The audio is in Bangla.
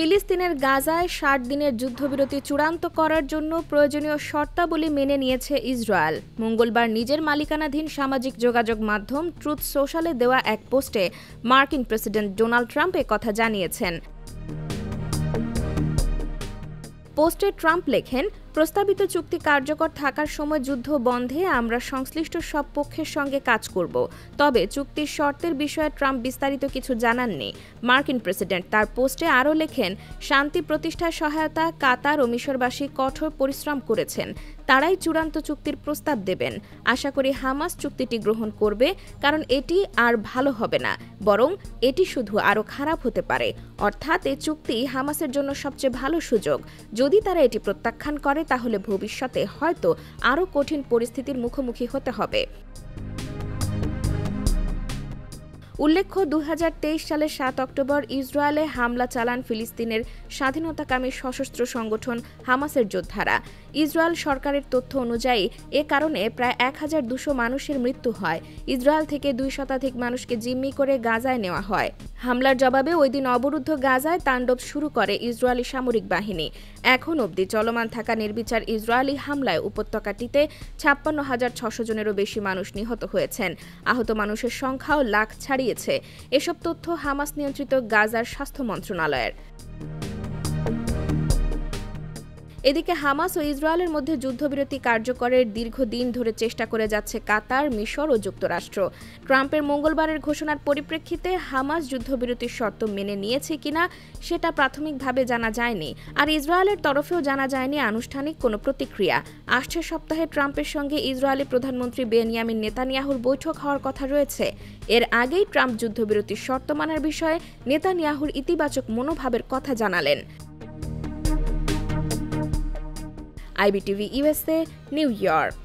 ফিলিস্তিনের গাজায় ৬০ দিনের যুদ্ধবিরতি চূড়ান্ত করার জন্য প্রয়োজনীয় শর্তাবলী মেনে নিয়েছে ইসরায়েল। মঙ্গলবার নিজের মালিকানাধীন সামাজিক যোগাযোগ মাধ্যম ট্রুথ সোশ্যালে দেওয়া এক পোস্টে মার্কিন প্রেসিডেন্ট ডোনাল্ড ট্রাম্প কথা জানিয়েছেন। পোস্টে ট্রাম্প লেখেন, প্রস্তাবিত চুক্তি কার্যকর থাকার সময় যুদ্ধ বন্ধে আমরা সংশ্লিষ্ট সব পক্ষের সঙ্গে কাজ করব। তবে চুক্তির শর্তের বিষয়ে ট্রাম্প বিস্তারিত কিছু জানাননি। মার্কিন প্রেসিডেন্ট তার পোস্টে আরও লেখেন, শান্তি প্রতিষ্ঠায় সহায়তা কাতার ও মিশরবাসী কঠোর পরিশ্রম করেছেন। তারাই চূড়ান্ত চুক্তির প্রস্তাব দেবেন। আশা করি হামাস চুক্তিটি গ্রহণ করবে, কারণ এটি আর ভালো হবে না, বরং এটি শুধু আরও খারাপ হতে পারে। অর্থাৎ এই চুক্তি হামাসের জন্য সবচেয়ে ভালো সুযোগ। যদি তারা এটি প্রত্যাখ্যান করে তাহলে ভবিষ্যতে হয়তো আরও কঠিন পরিস্থিতির মুখোমুখি হতে হবে। উল্লেখ্য, ২০২৩ সালের ৭ অক্টোবর ইসরায়েলে হামলা চালান ফিলিস্তিনের স্বাধীনতাকামী সশস্ত্র সংগঠন হামাসের যোদ্ধারা। ইসরায়েল সরকারের তথ্য অনুযায়ী এ কারণে প্রায় ১,২০০ মানুষের মৃত্যু হয়। ইসরায়েল থেকে ২ শতাধিক মানুষকে জিম্মি করে গাজায় নেওয়া হয়। হামলার জবাবে ওই দিন অবরুদ্ধ গাজায় তাণ্ডব শুরু করে ইসরায়েলি সামরিক বাহিনী। এখন অবধি চলমান থাকা নির্বিচার ইসরায়েলি হামলায় উপত্যকাটিতে ৫৬,৬০০ জনেরও বেশি মানুষ নিহত হয়েছেন। আহত মানুষের সংখ্যাও লাখ ছাড়িয়েছে। এসব তথ্য হামাস নিয়ন্ত্রিত গাজার স্বাস্থ্য মন্ত্রণালয়ের। এদিকে হামাস ও ইসরায়েলের মধ্যে যুদ্ধবিরতি কার্যকরের দীর্ঘদিন ধরে চেষ্টা করে যাচ্ছে কাতার, মিশর ও যুক্তরাষ্ট্র। ট্রাম্পের মঙ্গলবারের ঘোষণার পরিপ্রেক্ষিতে হামাস যুদ্ধবিরতির শর্ত মেনে নিয়েছে কিনা সেটা প্রাথমিকভাবে জানা যায়নি। আর ইসরায়েলের তরফেও জানা যায়নি আনুষ্ঠানিক কোনো প্রতিক্রিয়া। আসছে সপ্তাহে ট্রাম্পের সঙ্গে ইসরায়েলি প্রধানমন্ত্রী বেনিয়ামিন নেতানিয়াহুর বৈঠক হওয়ার কথা রয়েছে। এর আগেই ট্রাম্প যুদ্ধবিরতির শর্ত মানার বিষয়ে নেতানিয়াহুর ইতিবাচক মনোভাবের কথা জানালেন। IBTV USA, new York.